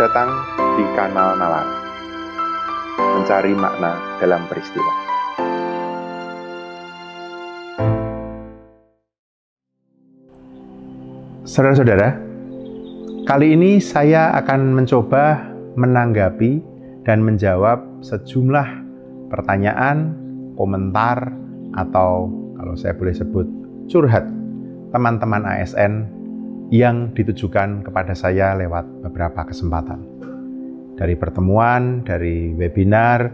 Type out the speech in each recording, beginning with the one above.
Selamat datang di Kanal Nalar, mencari makna dalam peristiwa. Saudara-saudara, kali ini saya akan mencoba menanggapi dan menjawab sejumlah pertanyaan, komentar, atau kalau saya boleh sebut curhat teman-teman ASN yang ditujukan kepada saya lewat beberapa kesempatan. Dari pertemuan, dari webinar,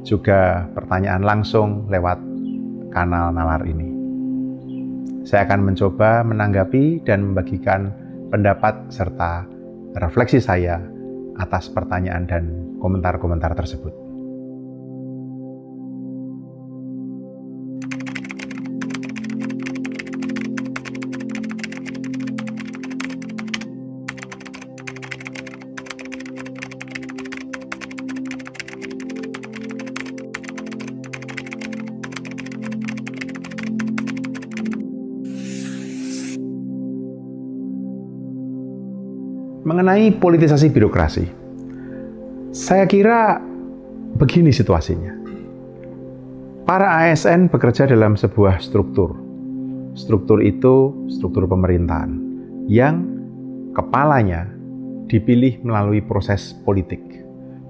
juga pertanyaan langsung lewat kanal Nalar ini. Saya akan mencoba menanggapi dan membagikan pendapat serta refleksi saya atas pertanyaan dan komentar-komentar tersebut. Mengenai politisasi birokrasi, saya kira begini situasinya. Para ASN bekerja dalam sebuah struktur. Struktur itu struktur pemerintahan yang kepalanya dipilih melalui proses politik,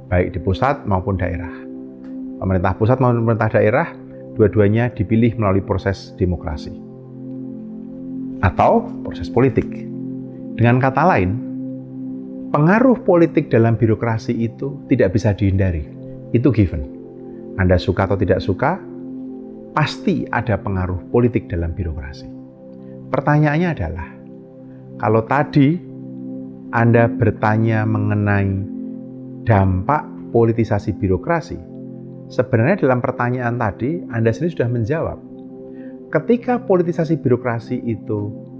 baik di pusat maupun daerah. Pemerintah pusat maupun pemerintah daerah, dua-duanya dipilih melalui proses demokrasi atau proses politik. Dengan kata lain, pengaruh politik dalam birokrasi itu tidak bisa dihindari. Itu given. Anda suka atau tidak suka, pasti ada pengaruh politik dalam birokrasi. Pertanyaannya adalah, kalau tadi Anda bertanya mengenai dampak politisasi birokrasi, sebenarnya dalam pertanyaan tadi Anda sendiri sudah menjawab. Ketika politisasi birokrasi itu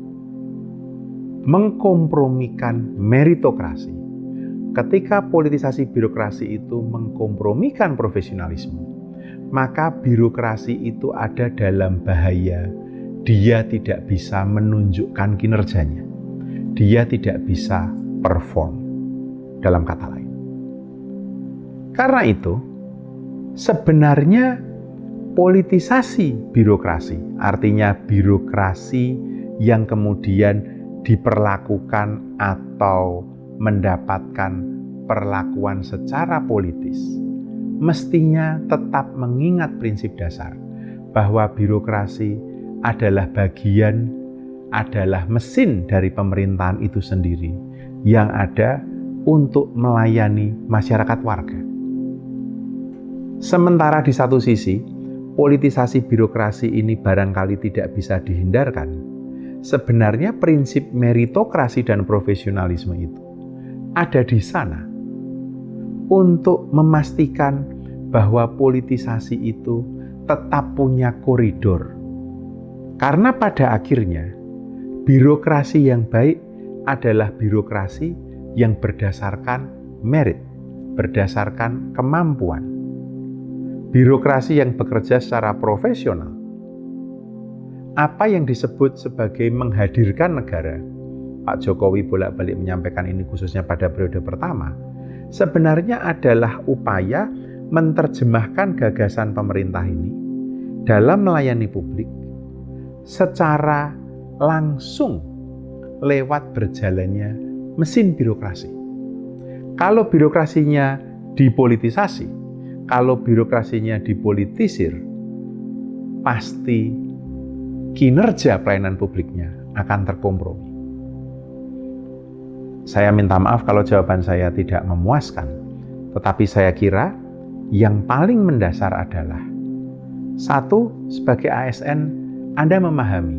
mengkompromikan meritokrasi, ketika politisasi birokrasi itu mengkompromikan profesionalisme, maka birokrasi itu ada dalam bahaya. Dia tidak bisa menunjukkan kinerjanya, dia tidak bisa perform, dalam kata lain. Karena itu, sebenarnya politisasi birokrasi, artinya birokrasi yang kemudian diperlakukan atau mendapatkan perlakuan secara politis, mestinya tetap mengingat prinsip dasar bahwa birokrasi adalah bagian, adalah mesin dari pemerintahan itu sendiri yang ada untuk melayani masyarakat warga. Sementara di satu sisi, politisasi birokrasi ini barangkali tidak bisa dihindarkan. Sebenarnya prinsip meritokrasi dan profesionalisme itu ada di sana untuk memastikan bahwa politisasi itu tetap punya koridor. Karena pada akhirnya, birokrasi yang baik adalah birokrasi yang berdasarkan merit, berdasarkan kemampuan. Birokrasi yang bekerja secara profesional, apa yang disebut sebagai menghadirkan negara, Pak Jokowi bolak-balik menyampaikan ini khususnya pada periode pertama, sebenarnya adalah upaya menerjemahkan gagasan pemerintah ini dalam melayani publik secara langsung lewat berjalannya mesin birokrasi. Kalau birokrasinya dipolitisasi, kalau birokrasinya dipolitisir, pasti kinerja pelayanan publiknya akan terkompromi. Saya minta maaf kalau jawaban saya tidak memuaskan, tetapi saya kira yang paling mendasar adalah, satu, sebagai ASN, Anda memahami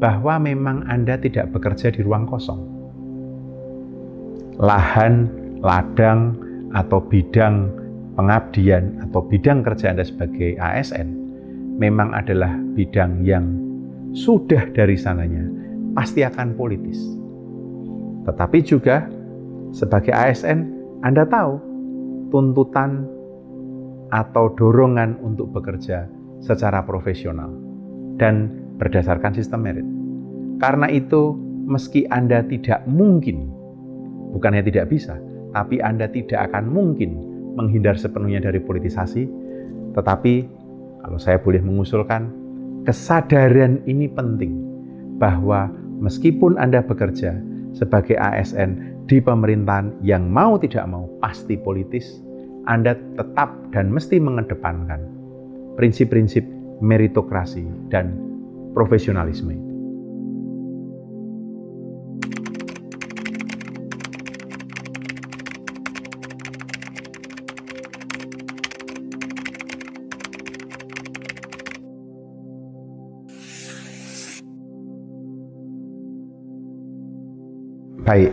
bahwa memang Anda tidak bekerja di ruang kosong. Lahan, ladang, atau bidang pengabdian atau bidang kerja Anda sebagai ASN memang adalah bidang yang sudah dari sananya pasti akan politis. Tetapi juga sebagai ASN, Anda tahu tuntutan atau dorongan untuk bekerja secara profesional dan berdasarkan sistem merit. Karena itu, meski Anda tidak mungkin, bukannya tidak bisa, tapi Anda tidak akan mungkin menghindar sepenuhnya dari politisasi. Tetapi kalau saya boleh mengusulkan, kesadaran ini penting bahwa meskipun Anda bekerja sebagai ASN di pemerintahan yang mau tidak mau pasti politis, Anda tetap dan mesti mengedepankan prinsip-prinsip meritokrasi dan profesionalisme. Baik,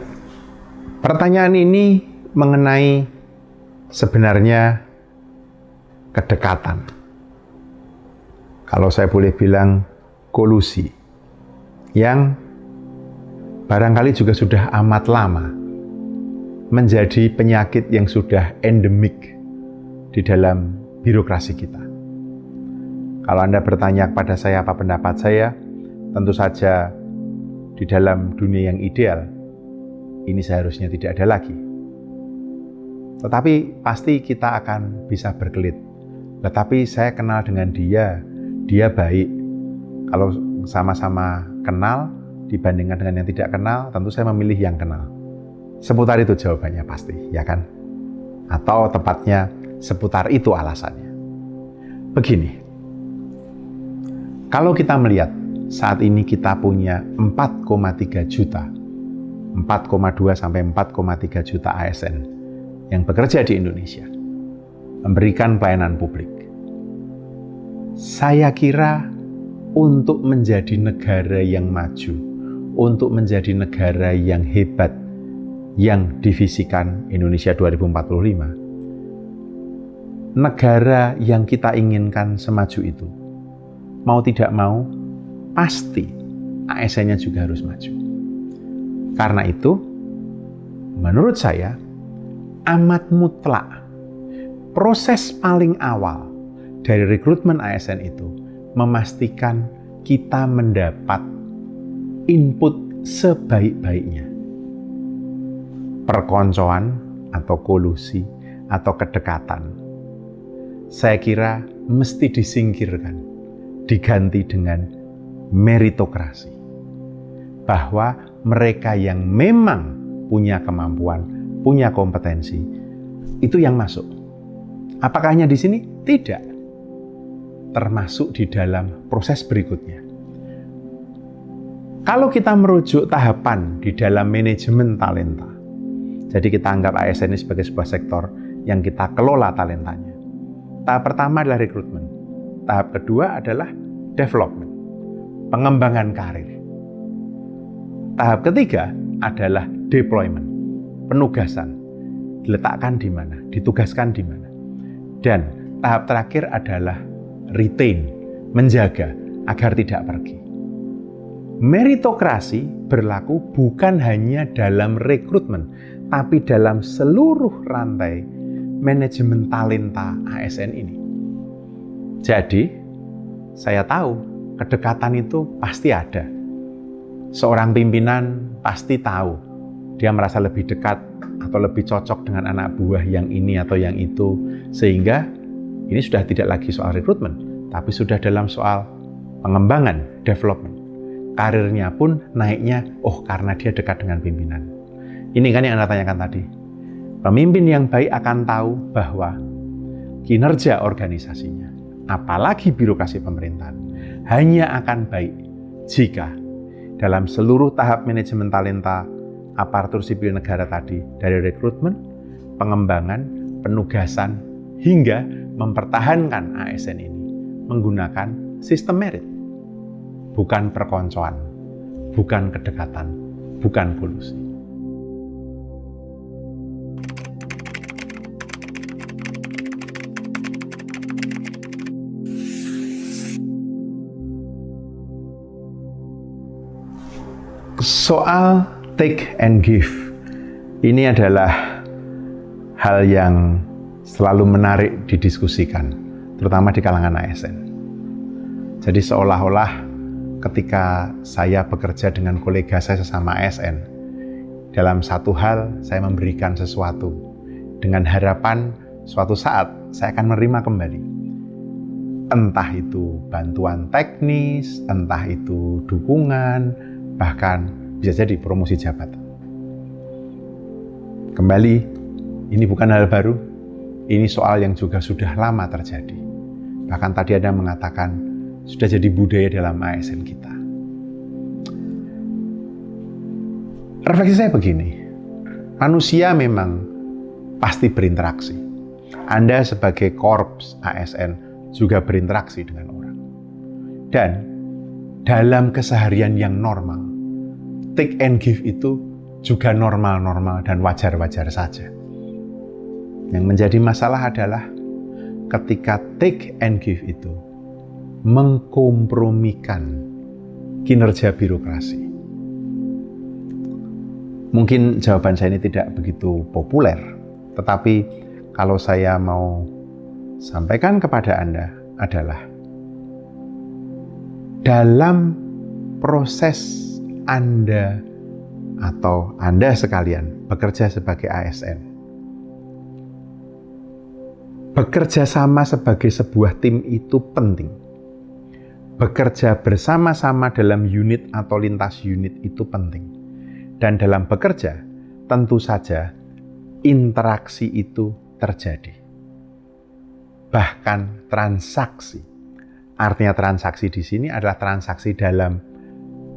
pertanyaan ini mengenai sebenarnya kedekatan. Kalau saya boleh bilang kolusi, yang barangkali juga sudah amat lama menjadi penyakit yang sudah endemik di dalam birokrasi kita. Kalau Anda bertanya kepada saya apa pendapat saya, tentu saja di dalam dunia yang ideal, ini seharusnya tidak ada lagi. Tetapi pasti kita akan bisa berkelit. Tetapi saya kenal dengan dia baik. Kalau sama-sama kenal dibandingkan dengan yang tidak kenal, tentu saya memilih yang kenal. Seputar itu jawabannya pasti, ya kan? Atau tepatnya seputar itu alasannya. Begini, kalau kita melihat saat ini kita punya 4,3 juta 4,2 sampai 4,3 juta ASN yang bekerja di Indonesia, memberikan pelayanan publik. Saya kira untuk menjadi negara yang maju, untuk menjadi negara yang hebat, yang divisikan Indonesia 2045, negara yang kita inginkan semaju itu, mau tidak mau, pasti ASN-nya juga harus maju. Karena itu, menurut saya, amat mutlak proses paling awal dari rekrutmen ASN itu memastikan kita mendapat input sebaik-baiknya. Perkoncoan atau kolusi atau kedekatan, saya kira mesti disingkirkan, diganti dengan meritokrasi. Bahwa mereka yang memang punya kemampuan, punya kompetensi, itu yang masuk. Apakah hanya di sini? Tidak. Termasuk di dalam proses berikutnya. Kalau kita merujuk tahapan di dalam manajemen talenta, jadi kita anggap ASN ini sebagai sebuah sektor yang kita kelola talentanya. Tahap pertama adalah rekrutmen. Tahap kedua adalah development, pengembangan karir. Tahap ketiga adalah deployment, penugasan, diletakkan di mana, ditugaskan di mana. Dan tahap terakhir adalah retain, menjaga agar tidak pergi. Meritokrasi berlaku bukan hanya dalam rekrutmen, tapi dalam seluruh rantai manajemen talenta ASN ini. Jadi, saya tahu kedekatan itu pasti ada. Seorang pimpinan pasti tahu dia merasa lebih dekat atau lebih cocok dengan anak buah yang ini atau yang itu, sehingga ini sudah tidak lagi soal rekrutmen, tapi sudah dalam soal pengembangan, development. Karirnya pun naiknya, karena dia dekat dengan pimpinan. Ini kan yang Anda tanyakan tadi. Pemimpin yang baik akan tahu bahwa kinerja organisasinya, apalagi birokrasi pemerintahan, hanya akan baik jika dalam seluruh tahap manajemen talenta aparatur sipil negara tadi, dari rekrutmen, pengembangan, penugasan, hingga mempertahankan ASN ini menggunakan sistem merit. Bukan perkoncoan, bukan kedekatan, bukan kolusi. Soal take and give, ini adalah hal yang selalu menarik didiskusikan, terutama di kalangan ASN. Jadi seolah-olah ketika saya bekerja dengan kolega saya sesama ASN, Dalam satu hal, saya memberikan sesuatu dengan harapan suatu saat saya akan menerima kembali. Entah itu bantuan teknis, entah itu dukungan, bahkan bisa jadi promosi jabatan. Kembali, ini bukan hal baru, ini soal yang juga sudah lama terjadi. Bahkan tadi ada yang mengatakan sudah jadi budaya dalam ASN kita. Refleksi saya begini, manusia memang pasti berinteraksi. Anda sebagai korps ASN juga berinteraksi dengan orang. Dan dalam keseharian yang normal, take and give itu juga normal-normal dan wajar-wajar saja. Yang menjadi masalah adalah ketika take and give itu mengkompromikan kinerja birokrasi. Mungkin jawaban saya ini tidak begitu populer, tetapi kalau saya mau sampaikan kepada Anda adalah dalam proses Anda atau Anda sekalian bekerja sebagai ASN, bekerja sama sebagai sebuah tim itu penting. Bekerja bersama-sama dalam unit atau lintas unit itu penting. Dan dalam bekerja, tentu saja interaksi itu terjadi. Bahkan transaksi. Artinya transaksi di sini adalah transaksi dalam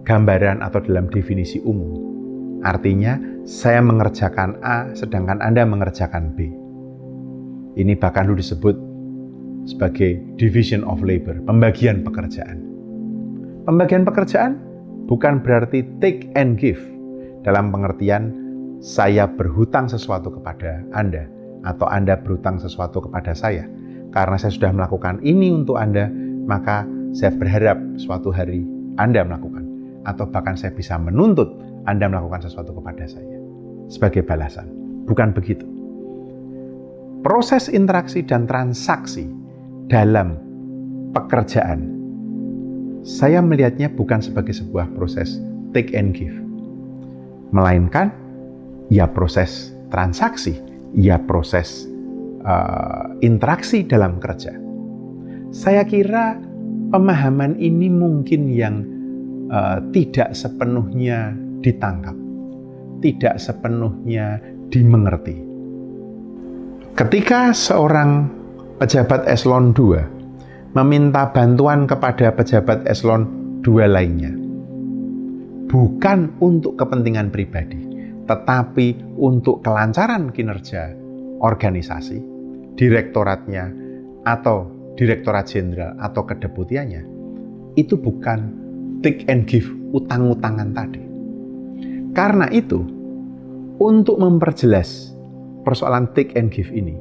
gambaran atau dalam definisi umum. Artinya saya mengerjakan A sedangkan Anda mengerjakan B. Ini bahkan dulu disebut sebagai division of labor, pembagian pekerjaan. Pembagian pekerjaan bukan berarti take and give. Dalam pengertian, saya berhutang sesuatu kepada Anda, atau Anda berhutang sesuatu kepada saya. Karena saya sudah melakukan ini untuk Anda, maka saya berharap suatu hari Anda melakukan. Atau bahkan saya bisa menuntut Anda melakukan sesuatu kepada saya. Sebagai balasan. Bukan begitu. Proses interaksi dan transaksi dalam pekerjaan, saya melihatnya bukan sebagai sebuah proses take and give. Melainkan, ya proses transaksi, ya proses interaksi dalam kerja. Saya kira pemahaman ini mungkin yang tidak sepenuhnya ditangkap, tidak sepenuhnya dimengerti. Ketika seorang pejabat eselon 2 meminta bantuan kepada pejabat eselon 2 lainnya, bukan untuk kepentingan pribadi, tetapi untuk kelancaran kinerja organisasi, direktoratnya, atau direktorat jenderal, atau kedeputiannya, itu bukan take and give, utang-utangan tadi. Karena itu, untuk memperjelas persoalan take and give ini,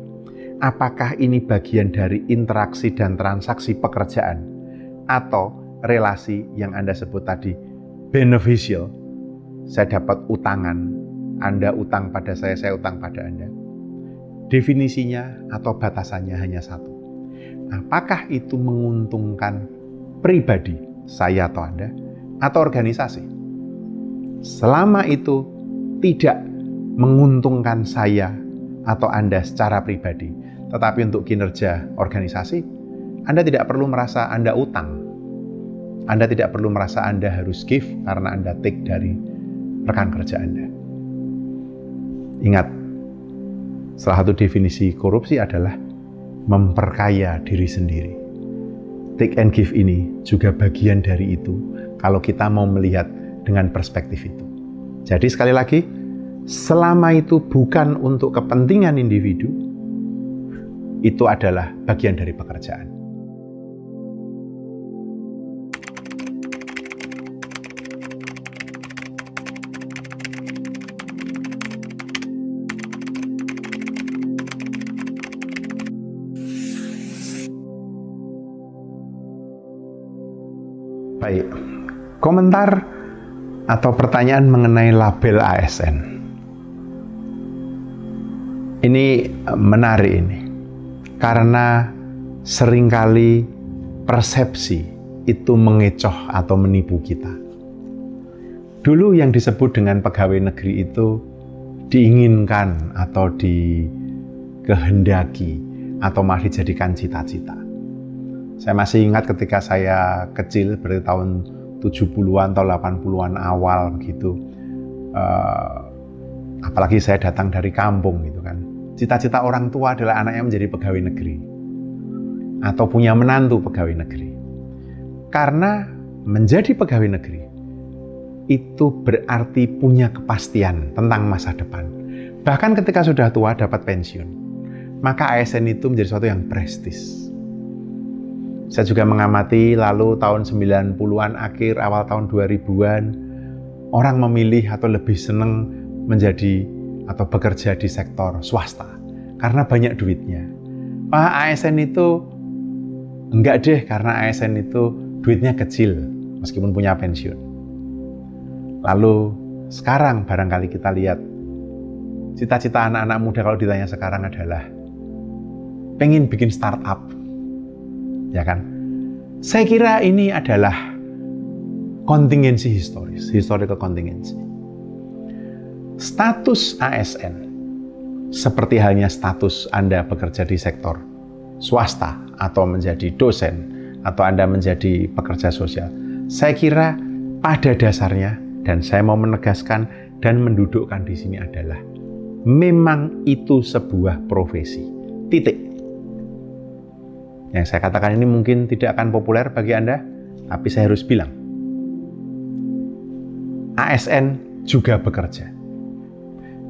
apakah ini bagian dari interaksi dan transaksi pekerjaan, atau relasi yang Anda sebut tadi, beneficial, saya dapat utangan, Anda utang pada saya utang pada Anda. Definisinya atau batasannya hanya satu. Apakah itu menguntungkan pribadi, saya atau Anda, atau organisasi? Selama itu tidak menguntungkan saya atau Anda secara pribadi, tetapi untuk kinerja organisasi, Anda tidak perlu merasa Anda utang. Anda tidak perlu merasa Anda harus give karena Anda take dari rekan kerja Anda. Ingat, salah satu definisi korupsi adalah memperkaya diri sendiri. Take and give ini juga bagian dari itu kalau kita mau melihat dengan perspektif itu. Jadi sekali lagi, selama itu bukan untuk kepentingan individu, itu adalah bagian dari pekerjaan. Baik, komentar atau pertanyaan mengenai label ASN. Ini menarik ini, karena seringkali persepsi itu mengecoh atau menipu kita. Dulu yang disebut dengan pegawai negeri itu diinginkan atau dikehendaki atau malah dijadikan cita-cita. Saya masih ingat ketika saya kecil, berarti tahun 70-an atau 80-an awal begitu. Apalagi saya datang dari kampung gitu kan. Cita-cita orang tua adalah anaknya menjadi pegawai negeri atau punya menantu pegawai negeri. Karena menjadi pegawai negeri itu berarti punya kepastian tentang masa depan. Bahkan ketika sudah tua dapat pensiun, maka ASN itu menjadi sesuatu yang prestis. Saya juga mengamati lalu tahun 90-an akhir, awal tahun 2000-an, orang memilih atau lebih senang menjadi atau bekerja di sektor swasta karena banyak duitnya. ASN itu enggak deh, karena ASN itu duitnya kecil meskipun punya pensiun. Lalu sekarang barangkali kita lihat cita-cita anak-anak muda kalau ditanya sekarang adalah pengen bikin startup, ya kan? Saya kira ini adalah kontingensi historis, historical kontingensi. Status ASN seperti halnya status Anda bekerja di sektor swasta atau menjadi dosen atau Anda menjadi pekerja sosial. Saya kira pada dasarnya, dan saya mau menegaskan dan mendudukkan di sini adalah memang itu sebuah profesi. Titik. Yang saya katakan ini mungkin tidak akan populer bagi Anda, tapi saya harus bilang. ASN juga bekerja.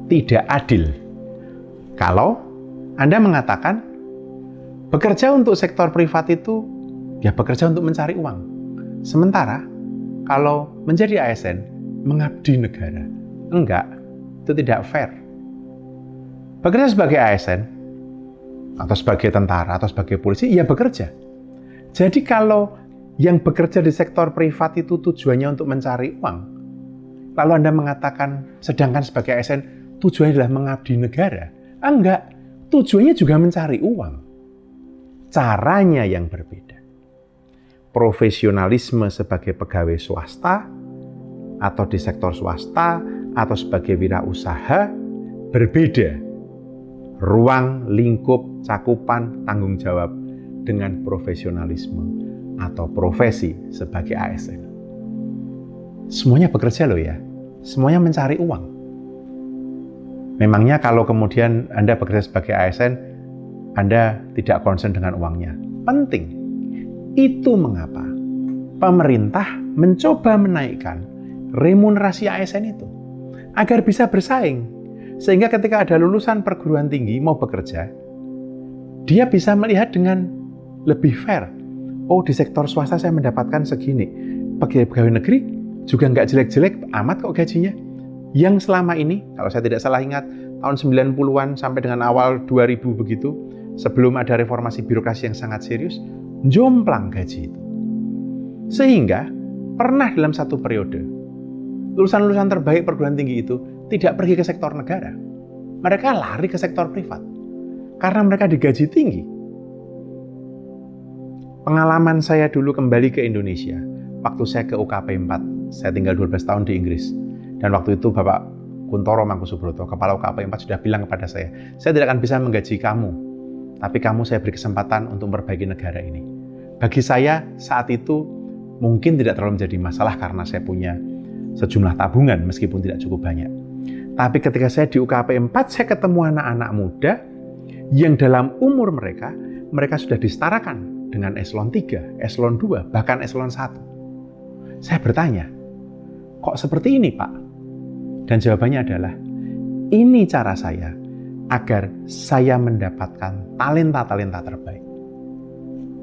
Tidak adil kalau Anda mengatakan bekerja untuk sektor privat itu ya bekerja untuk mencari uang. Sementara kalau menjadi ASN mengabdi negara. Enggak, itu tidak fair. Bekerja sebagai ASN atau sebagai tentara atau sebagai polisi, ya bekerja. Jadi kalau yang bekerja di sektor privat itu tujuannya untuk mencari uang, lalu Anda mengatakan sedangkan sebagai ASN tujuannya adalah mengabdi negara. Enggak, tujuannya juga mencari uang. Caranya yang berbeda. Profesionalisme sebagai pegawai swasta atau di sektor swasta atau sebagai wirausaha berbeda. Ruang, lingkup, cakupan, tanggung jawab dengan profesionalisme atau profesi sebagai ASN. Semuanya bekerja loh ya. Semuanya mencari uang. Memangnya kalau kemudian Anda bekerja sebagai ASN, Anda tidak concern dengan uangnya? Penting. Itu mengapa pemerintah mencoba menaikkan remunerasi ASN itu agar bisa bersaing, sehingga ketika ada lulusan perguruan tinggi mau bekerja, dia bisa melihat dengan lebih fair. Oh, di sektor swasta saya mendapatkan segini, pegawai negeri juga nggak jelek-jelek amat kok gajinya. Yang selama ini, kalau saya tidak salah ingat, tahun 90-an sampai dengan awal 2000 begitu, sebelum ada reformasi birokrasi yang sangat serius, jomplang gaji itu. Sehingga pernah dalam satu periode, lulusan-lulusan terbaik perguruan tinggi itu tidak pergi ke sektor negara. Mereka lari ke sektor privat. Karena mereka digaji tinggi. Pengalaman saya dulu kembali ke Indonesia, waktu saya ke UKP 4, saya tinggal 12 tahun di Inggris. Dan waktu itu Bapak Kuntoro Mangkusubroto, Kepala UKP 4 sudah bilang kepada saya tidak akan bisa menggaji kamu, tapi kamu saya beri kesempatan untuk memperbaiki negara ini. Bagi saya saat itu mungkin tidak terlalu menjadi masalah karena saya punya sejumlah tabungan meskipun tidak cukup banyak. Tapi ketika saya di UKP 4, saya ketemu anak-anak muda yang dalam umur mereka sudah disetarakan dengan eselon 3, eselon 2, bahkan eselon 1. Saya bertanya, kok seperti ini Pak? Dan jawabannya adalah, ini cara saya agar saya mendapatkan talenta-talenta terbaik.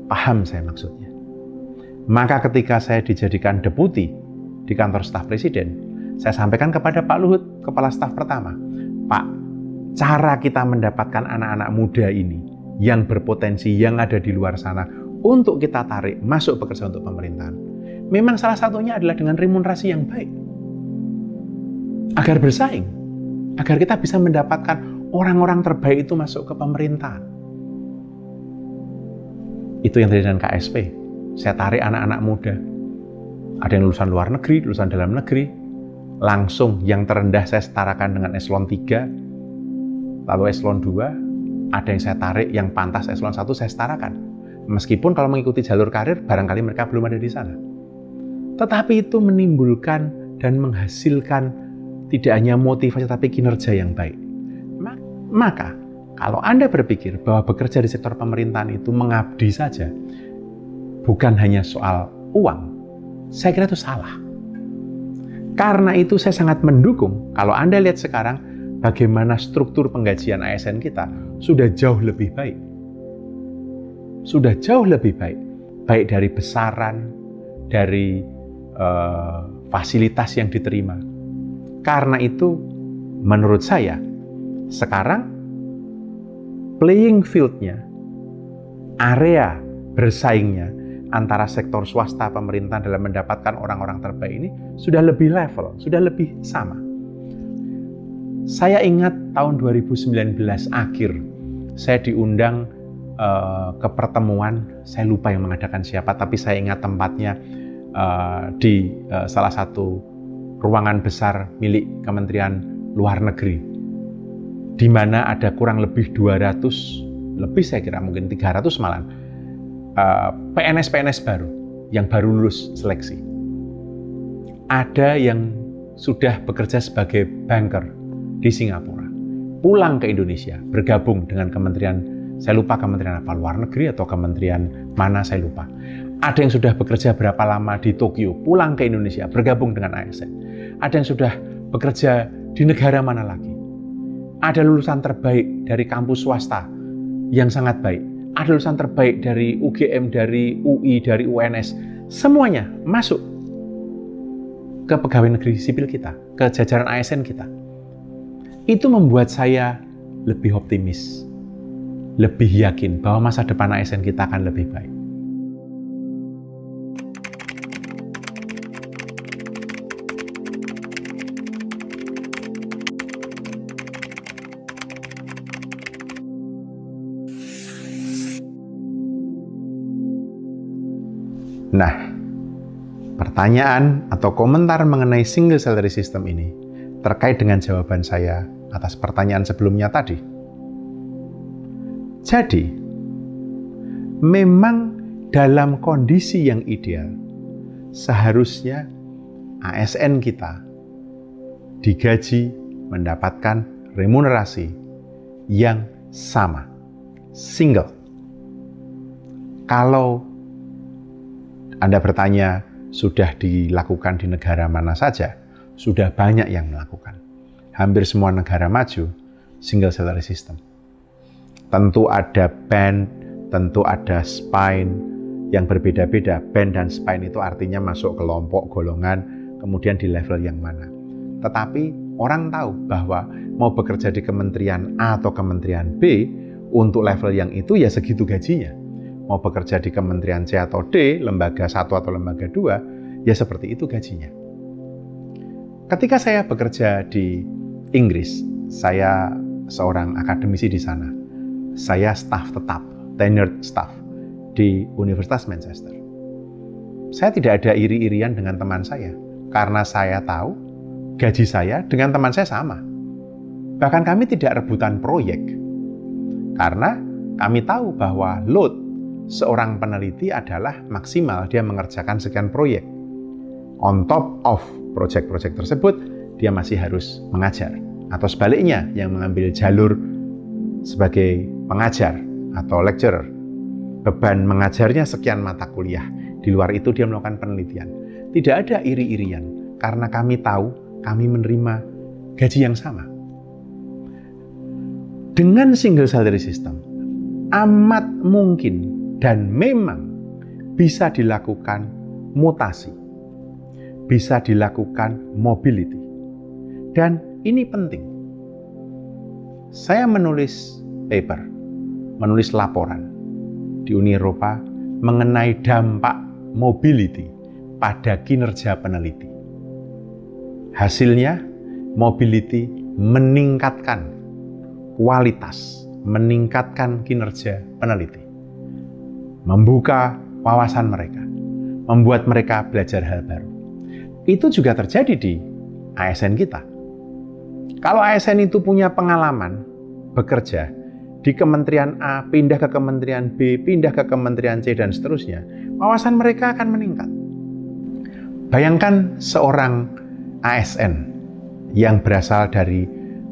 Paham saya maksudnya? Maka ketika saya dijadikan deputi di kantor staf presiden, saya sampaikan kepada Pak Luhut, kepala staf pertama, Pak, cara kita mendapatkan anak-anak muda ini yang berpotensi, yang ada di luar sana, untuk kita tarik masuk bekerja untuk pemerintahan, memang salah satunya adalah dengan remunerasi yang baik. Agar bersaing, agar kita bisa mendapatkan orang-orang terbaik itu masuk ke pemerintahan. Itu yang terjadi dengan KSP. Saya tarik anak-anak muda. Ada yang lulusan luar negeri, lulusan dalam negeri. Langsung yang terendah saya setarakan dengan eselon 3, lalu eselon 2, ada yang saya tarik yang pantas eselon 1 saya setarakan. Meskipun kalau mengikuti jalur karir, barangkali mereka belum ada di sana. Tetapi itu menimbulkan dan menghasilkan tidak hanya motivasi tapi kinerja yang baik. Maka, kalau Anda berpikir bahwa bekerja di sektor pemerintahan itu mengabdi saja, bukan hanya soal uang, saya kira itu salah. Karena itu saya sangat mendukung, kalau Anda lihat sekarang, bagaimana struktur penggajian ASN kita sudah jauh lebih baik. Sudah jauh lebih baik. Baik dari besaran, dari fasilitas yang diterima. Karena itu, menurut saya, sekarang playing field-nya, area bersaingnya, antara sektor swasta pemerintahan dalam mendapatkan orang-orang terbaik ini sudah lebih level, sudah lebih sama. Saya ingat tahun 2019 akhir, saya diundang ke pertemuan, saya lupa yang mengadakan siapa, tapi saya ingat tempatnya di salah satu ruangan besar milik Kementerian Luar Negeri, di mana ada kurang lebih 200, lebih saya kira mungkin 300 malah, PNS-PNS baru, yang baru lulus seleksi. Ada yang sudah bekerja sebagai banker di Singapura, pulang ke Indonesia, bergabung dengan kementerian, saya lupa kementerian apa, luar negeri atau kementerian mana, saya lupa. Ada yang sudah bekerja berapa lama di Tokyo, pulang ke Indonesia, bergabung dengan ASN. Ada yang sudah bekerja di negara mana lagi. Ada lulusan terbaik dari kampus swasta yang sangat baik. Ada lulusan terbaik dari UGM, dari UI, dari UNS. Semuanya masuk ke pegawai negeri sipil kita, ke jajaran ASN kita. Itu membuat saya lebih optimis, lebih yakin bahwa masa depan ASN kita akan lebih baik. Nah, pertanyaan atau komentar mengenai single salary system ini terkait dengan jawaban saya atas pertanyaan sebelumnya tadi. Jadi, memang dalam kondisi yang ideal, seharusnya ASN kita digaji mendapatkan remunerasi yang sama, single. Kalau Anda bertanya, sudah dilakukan di negara mana saja? Sudah banyak yang melakukan. Hampir semua negara maju, single salary system. Tentu ada band, tentu ada spine yang berbeda-beda. Band dan spine itu artinya masuk kelompok, golongan, kemudian di level yang mana. Tetapi orang tahu bahwa mau bekerja di kementerian A atau kementerian B, untuk level yang itu ya segitu gajinya. Mau bekerja di kementerian C atau D, lembaga 1 atau lembaga 2, ya seperti itu gajinya. Ketika saya bekerja di Inggris, saya seorang akademisi di sana. Saya staf tetap, tenured staff di Universitas Manchester. Saya tidak ada iri-irian dengan teman saya, karena saya tahu gaji saya dengan teman saya sama. Bahkan kami tidak rebutan proyek, karena kami tahu bahwa load seorang peneliti adalah maksimal dia mengerjakan sekian proyek. On top of proyek-proyek tersebut, dia masih harus mengajar. Atau sebaliknya, yang mengambil jalur sebagai pengajar atau lecturer. Beban mengajarnya sekian mata kuliah. Di luar itu dia melakukan penelitian. Tidak ada iri-irian, karena kami tahu kami menerima gaji yang sama. Dengan single salary system, amat mungkin dan memang bisa dilakukan mutasi, bisa dilakukan mobility. Dan ini penting. Saya menulis paper, menulis laporan di Uni Eropa mengenai dampak mobility pada kinerja peneliti. Hasilnya, mobility meningkatkan kualitas, meningkatkan kinerja peneliti. Membuka wawasan mereka, membuat mereka belajar hal baru. Itu juga terjadi di ASN kita. Kalau ASN itu punya pengalaman bekerja di Kementerian A, pindah ke Kementerian B, pindah ke Kementerian C, dan seterusnya, wawasan mereka akan meningkat. Bayangkan seorang ASN yang berasal dari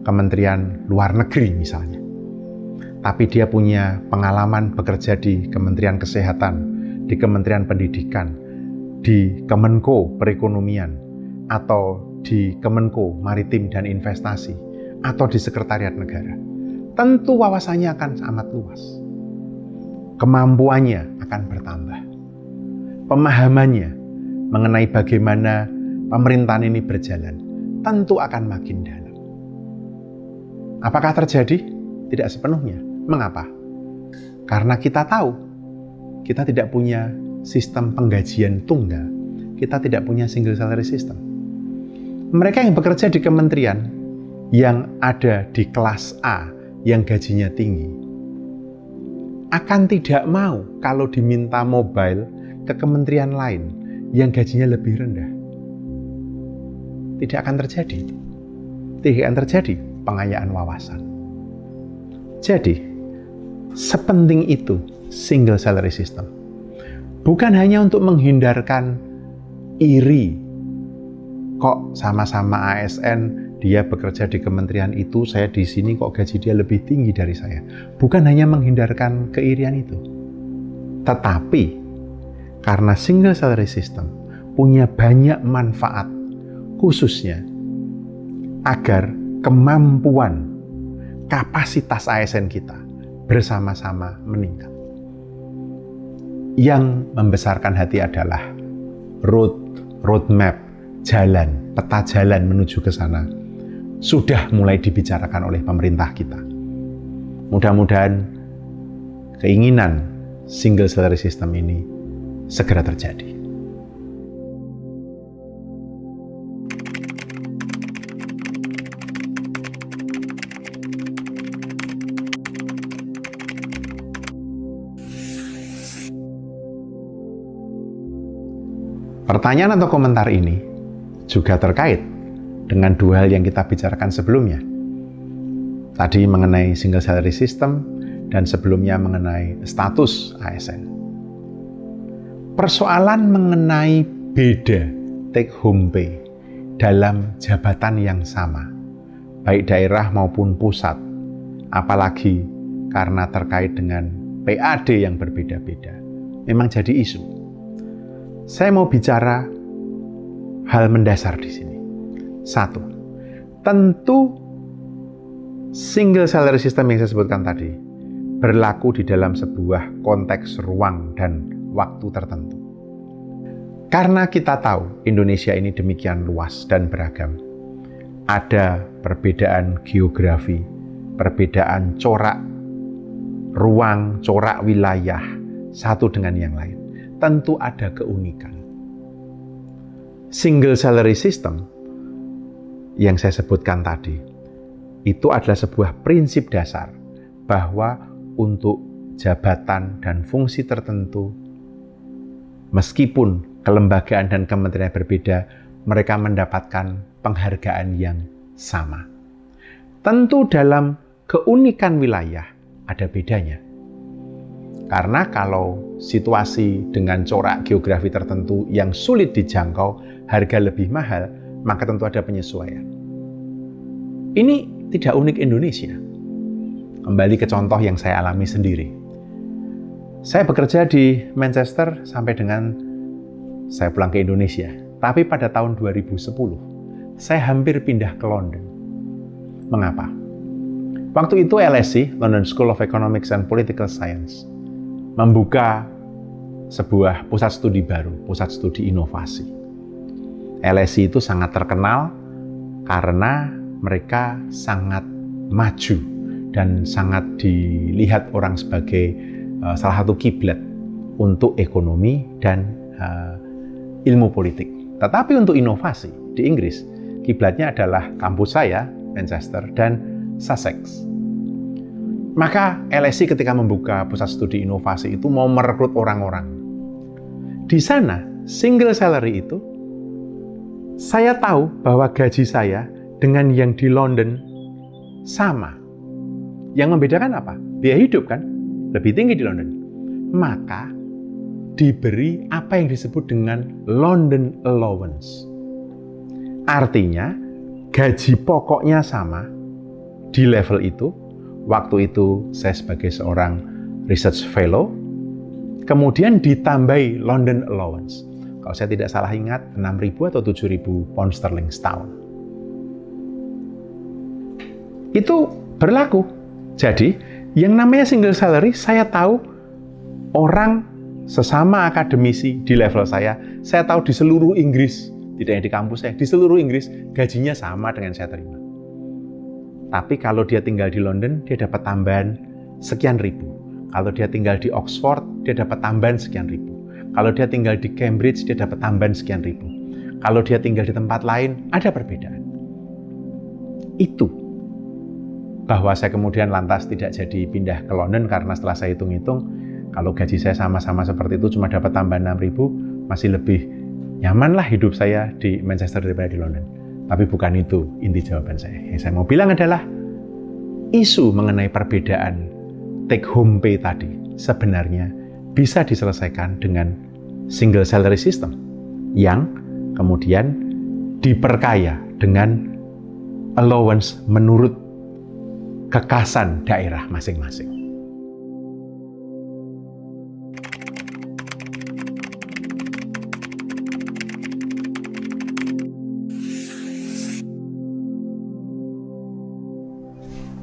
Kementerian Luar Negeri misalnya, tapi dia punya pengalaman bekerja di Kementerian Kesehatan, di Kementerian Pendidikan, di Kemenko Perekonomian, atau di Kemenko Maritim dan Investasi, atau di Sekretariat Negara. Tentu wawasannya akan amat luas. Kemampuannya akan bertambah. Pemahamannya mengenai bagaimana pemerintahan ini berjalan tentu akan makin dalam. Apakah terjadi? Tidak sepenuhnya. Mengapa? Karena kita tahu kita tidak punya sistem penggajian tunggal. Kita tidak punya single salary system. Mereka yang bekerja di kementerian yang ada di kelas A, yang gajinya tinggi, akan tidak mau kalau diminta mobile ke kementerian lain yang gajinya lebih rendah. Tidak akan terjadi. Tidak akan terjadi pengayaan wawasan. Jadi, sepenting itu single salary system. Bukan hanya untuk menghindarkan iri. Kok sama-sama ASN, dia bekerja di kementerian itu, saya di sini kok gaji dia lebih tinggi dari saya. Bukan hanya menghindarkan keirian itu. Tetapi, karena single salary system punya banyak manfaat, khususnya agar kemampuan, kapasitas ASN kita bersama-sama meningkat. Yang membesarkan hati adalah roadmap, jalan, peta jalan menuju ke sana sudah mulai dibicarakan oleh pemerintah kita. Mudah-mudahan keinginan single salary system ini segera terjadi. Pertanyaan atau komentar ini juga terkait dengan dua hal yang kita bicarakan sebelumnya. Tadi mengenai single salary system dan sebelumnya mengenai status ASN. Persoalan mengenai beda take home pay dalam jabatan yang sama, baik daerah maupun pusat, apalagi karena terkait dengan PAD yang berbeda-beda, memang jadi isu. Saya mau bicara hal mendasar di sini. Satu, tentu single salary system yang saya sebutkan tadi berlaku di dalam sebuah konteks ruang dan waktu tertentu. Karena kita tahu Indonesia ini demikian luas dan beragam. Ada perbedaan geografi, perbedaan corak ruang, corak wilayah satu dengan yang lain. Tentu ada keunikan. Single salary system yang saya sebutkan tadi, itu adalah sebuah prinsip dasar bahwa untuk jabatan dan fungsi tertentu, meskipun kelembagaan dan kementerian berbeda, mereka mendapatkan penghargaan yang sama. Tentu dalam keunikan wilayah ada bedanya. Karena kalau situasi dengan corak geografi tertentu yang sulit dijangkau, harga lebih mahal, maka tentu ada penyesuaian. Ini tidak unik Indonesia. Kembali ke contoh yang saya alami sendiri. Saya bekerja di Manchester sampai dengan saya pulang ke Indonesia. Tapi pada tahun 2010, saya hampir pindah ke London. Mengapa? Waktu itu LSE, London School of Economics and Political Science, membuka sebuah pusat studi baru, pusat studi inovasi. LSE itu sangat terkenal karena mereka sangat maju dan sangat dilihat orang sebagai salah satu kiblat untuk ekonomi dan ilmu politik. Tetapi untuk inovasi di Inggris, kiblatnya adalah kampus saya, Manchester, dan Sussex. Maka LSE ketika membuka pusat studi inovasi itu mau merekrut orang-orang. Di sana, single salary itu Saya tahu bahwa gaji saya dengan yang di London sama. Yang membedakan apa? Biaya hidup kan? Lebih tinggi di London. Maka diberi apa yang disebut dengan London Allowance. Artinya, gaji pokoknya sama di level itu. Waktu itu saya sebagai seorang research fellow, kemudian ditambahi London Allowance. Kalau saya tidak salah ingat, 6.000 atau 7.000 pound sterling setahun. Itu berlaku. Jadi, yang namanya single salary, saya tahu orang sesama akademisi di level saya tahu di seluruh Inggris, tidak hanya di kampus saya, di seluruh Inggris gajinya sama dengan saya terima. Tapi kalau dia tinggal di London, dia dapat tambahan sekian ribu. Kalau dia tinggal di Oxford, dia dapat tambahan sekian ribu. Kalau dia tinggal di Cambridge, dia dapat tambahan sekian ribu. Kalau dia tinggal di tempat lain, ada perbedaan. Itu bahwa saya kemudian lantas tidak jadi pindah ke London karena setelah saya hitung-hitung, kalau gaji saya sama-sama seperti itu cuma dapat tambahan 6.000, masih lebih nyaman lah hidup saya di Manchester daripada di London. Tapi bukan itu inti jawaban saya. Yang saya mau bilang adalah isu mengenai perbedaan take home pay tadi sebenarnya bisa diselesaikan dengan single salary system yang kemudian diperkaya dengan allowance menurut kekasan daerah masing-masing.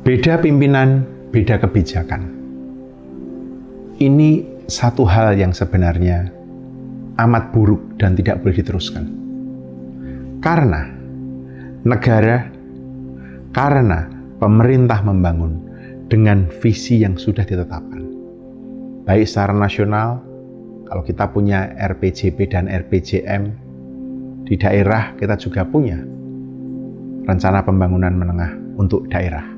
Beda pimpinan, beda kebijakan. Ini satu hal yang sebenarnya amat buruk dan tidak boleh diteruskan. Karena pemerintah membangun dengan visi yang sudah ditetapkan. Baik secara nasional, kalau kita punya RPJP dan RPJM, di daerah kita juga punya rencana pembangunan menengah untuk daerah.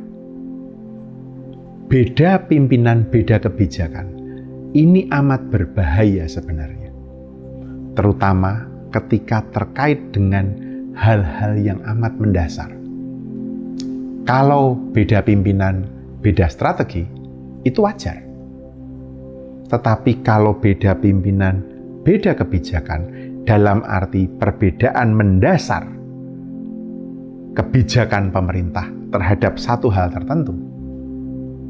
Beda pimpinan, beda kebijakan. Ini amat berbahaya sebenarnya. Terutama ketika terkait dengan hal-hal yang amat mendasar. Kalau beda pimpinan, beda strategi, itu wajar. Tetapi kalau beda pimpinan, beda kebijakan, dalam arti perbedaan mendasar kebijakan pemerintah terhadap satu hal tertentu,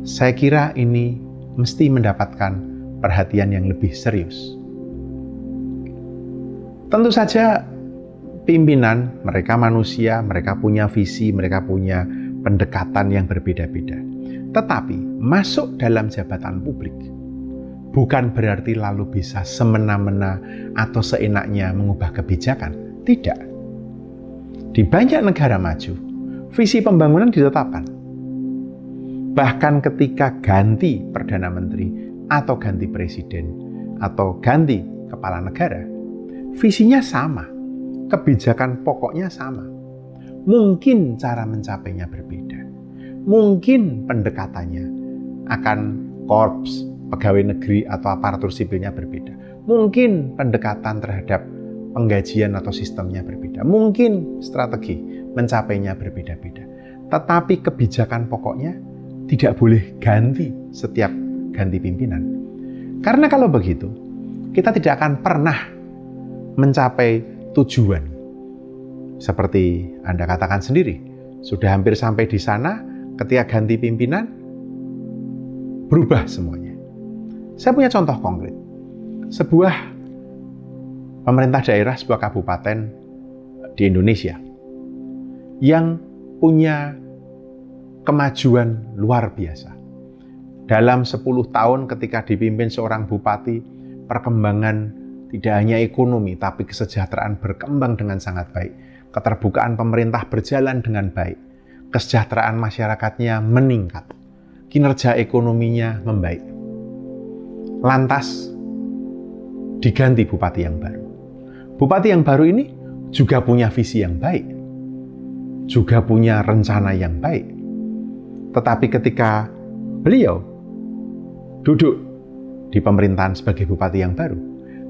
saya kira ini mesti mendapatkan perhatian yang lebih serius. Tentu saja pimpinan, mereka manusia, mereka punya visi, mereka punya pendekatan yang berbeda-beda. Tetapi masuk dalam jabatan publik bukan berarti lalu bisa semena-mena atau seenaknya mengubah kebijakan. Tidak. Di banyak negara maju, visi pembangunan ditetapkan. Bahkan ketika ganti Perdana Menteri atau ganti Presiden atau ganti Kepala Negara, visinya sama, kebijakan pokoknya sama. Mungkin cara mencapainya berbeda. Mungkin pendekatannya akan korps, pegawai negeri atau aparatur sipilnya berbeda. Mungkin pendekatan terhadap penggajian atau sistemnya berbeda. Mungkin strategi mencapainya berbeda-beda. Tetapi kebijakan pokoknya tidak boleh ganti setiap ganti pimpinan. Karena kalau begitu, kita tidak akan pernah mencapai tujuan. Seperti Anda katakan sendiri, sudah hampir sampai di sana, ketika ganti pimpinan, berubah semuanya. Saya punya contoh konkret. Sebuah pemerintah daerah, sebuah kabupaten di Indonesia, yang punya kemajuan luar biasa. Dalam 10 tahun ketika dipimpin seorang bupati, perkembangan tidak hanya ekonomi, tapi kesejahteraan berkembang dengan sangat baik. Keterbukaan pemerintah berjalan dengan baik. Kesejahteraan masyarakatnya meningkat. Kinerja ekonominya membaik. Lantas, diganti bupati yang baru. Bupati yang baru ini juga punya visi yang baik. Juga punya rencana yang baik. Tetapi ketika beliau duduk di pemerintahan sebagai bupati yang baru,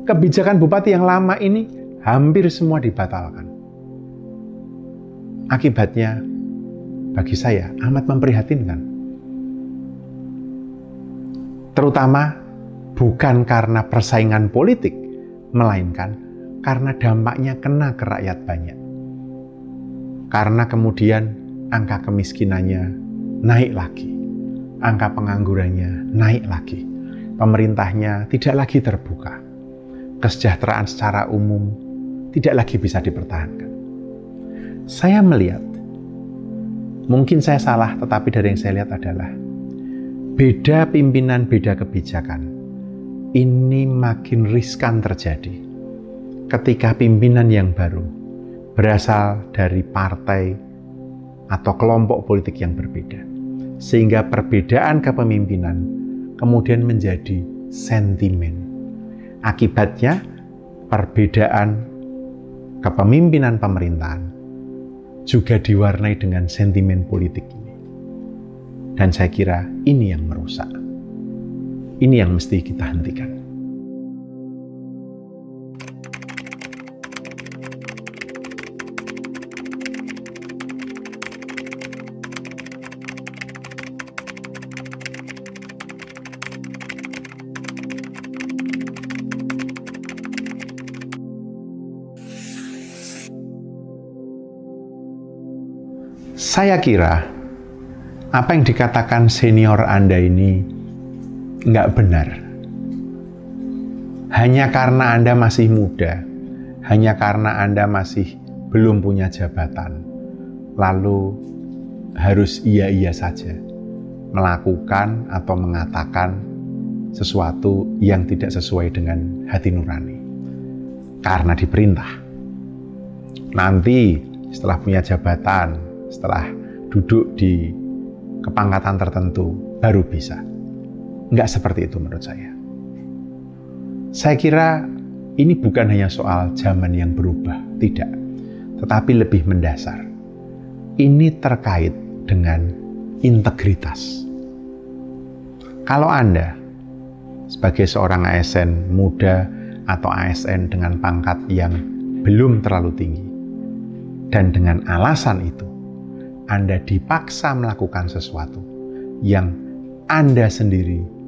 kebijakan bupati yang lama ini hampir semua dibatalkan. Akibatnya bagi saya amat memprihatinkan. Terutama bukan karena persaingan politik, melainkan karena dampaknya kena ke rakyat banyak. Karena kemudian angka kemiskinannya naik lagi, angka penganggurannya naik lagi, pemerintahnya tidak lagi terbuka, kesejahteraan secara umum tidak lagi bisa dipertahankan. Saya melihat, mungkin saya salah, tetapi dari yang saya lihat adalah beda pimpinan, beda kebijakan. Ini makin riskan terjadi ketika pimpinan yang baru berasal dari partai atau kelompok politik yang berbeda. Sehingga perbedaan kepemimpinan kemudian menjadi sentimen. Akibatnya perbedaan kepemimpinan pemerintahan juga diwarnai dengan sentimen politik ini. Dan saya kira ini yang merusak. Ini yang mesti kita hentikan. Saya kira apa yang dikatakan senior Anda ini nggak benar. Hanya karena Anda masih muda, hanya karena Anda masih belum punya jabatan, lalu harus iya-iya saja melakukan atau mengatakan sesuatu yang tidak sesuai dengan hati nurani. Karena diperintah. Nanti setelah punya jabatan, setelah duduk di kepangkatan tertentu, baru bisa. Nggak seperti itu menurut saya. Saya kira ini bukan hanya soal zaman yang berubah, tidak. Tetapi lebih mendasar. Ini terkait dengan integritas. Kalau Anda sebagai seorang ASN muda atau ASN dengan pangkat yang belum terlalu tinggi, dan dengan alasan itu Anda dipaksa melakukan sesuatu yang Anda sendiri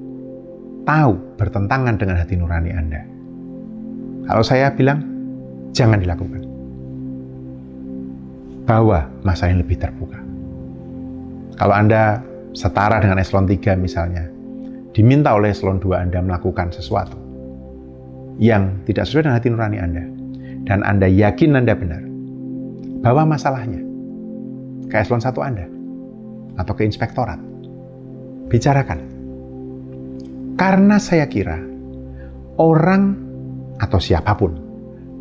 tahu bertentangan dengan hati nurani Anda. Kalau saya bilang, jangan dilakukan. Bawa masa yang lebih terbuka. Kalau Anda setara dengan eselon 3 misalnya, diminta oleh eselon 2 Anda melakukan sesuatu yang tidak sesuai dengan hati nurani Anda, dan Anda yakin Anda benar, bawa masalahnya ke eselon 1 Anda atau ke inspektorat. Bicarakan. Karena saya kira orang atau siapapun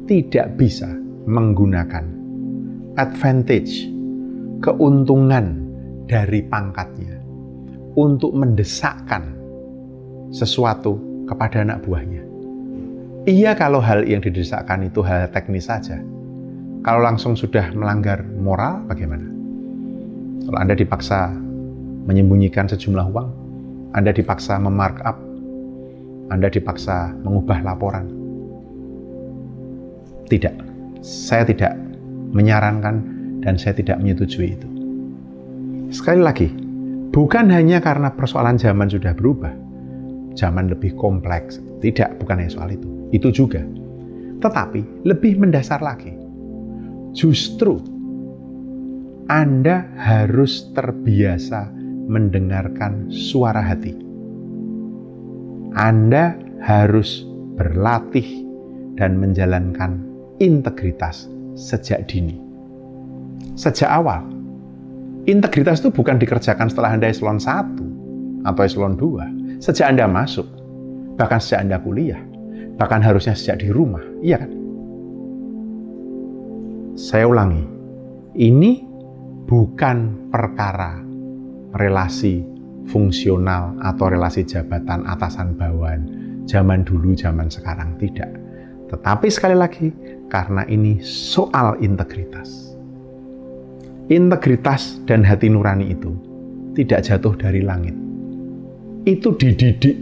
tidak bisa menggunakan advantage, keuntungan dari pangkatnya untuk mendesakkan sesuatu kepada anak buahnya. Iya, kalau hal yang didesakkan itu hal teknis saja. Kalau langsung sudah melanggar moral, bagaimana? Kalau Anda dipaksa menyembunyikan sejumlah uang, Anda dipaksa memarkup, Anda dipaksa mengubah laporan. Tidak, saya tidak menyarankan dan saya tidak menyetujui itu. Sekali lagi, bukan hanya karena persoalan zaman sudah berubah, zaman lebih kompleks. Tidak, bukan hanya soal itu. Itu juga. Tetapi lebih mendasar lagi. Justru Anda harus terbiasa mendengarkan suara hati. Anda harus berlatih dan menjalankan integritas sejak dini. Sejak awal. Integritas itu bukan dikerjakan setelah Anda eselon 1 atau eselon 2. Sejak Anda masuk, bahkan sejak Anda kuliah, bahkan harusnya sejak di rumah. Iya kan? Saya ulangi, ini bukan perkara relasi fungsional atau relasi jabatan atasan bawahan zaman dulu, zaman sekarang, tidak. Tetapi sekali lagi, karena ini soal integritas. Integritas dan hati nurani itu tidak jatuh dari langit. Itu dididik.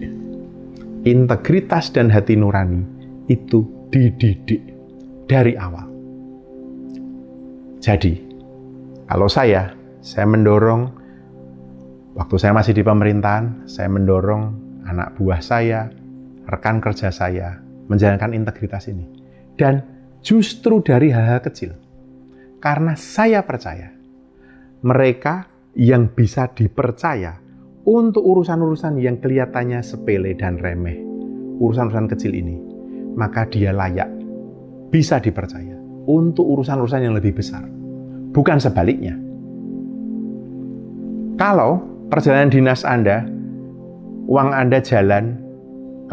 Integritas dan hati nurani itu dididik dari awal. Jadi, Kalau saya mendorong, waktu saya masih di pemerintahan, saya mendorong anak buah saya, rekan kerja saya, menjalankan integritas ini. Dan justru dari hal-hal kecil, karena saya percaya, mereka yang bisa dipercaya untuk urusan-urusan yang kelihatannya sepele dan remeh, urusan-urusan kecil ini, maka dia layak, bisa dipercaya untuk urusan-urusan yang lebih besar. Bukan sebaliknya. Kalau perjalanan dinas Anda, uang Anda jalan,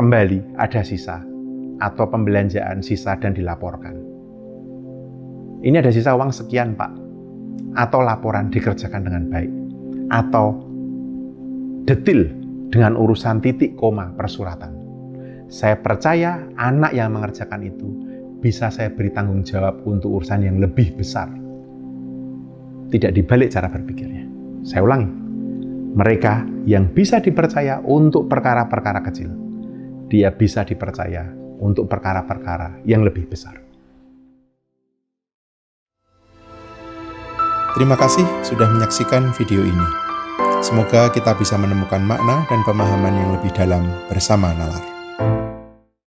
kembali ada sisa, atau pembelanjaan sisa dan dilaporkan. Ini ada sisa uang sekian, Pak. Atau laporan dikerjakan dengan baik. Atau detil dengan urusan titik koma persuratan. Saya percaya anak yang mengerjakan itu bisa saya beri tanggung jawab untuk urusan yang lebih besar. Tidak dibalik cara berpikirnya. Saya ulangi, mereka yang bisa dipercaya untuk perkara-perkara kecil, dia bisa dipercaya untuk perkara-perkara yang lebih besar. Terima kasih sudah menyaksikan video ini. Semoga kita bisa menemukan makna dan pemahaman yang lebih dalam bersama nalar.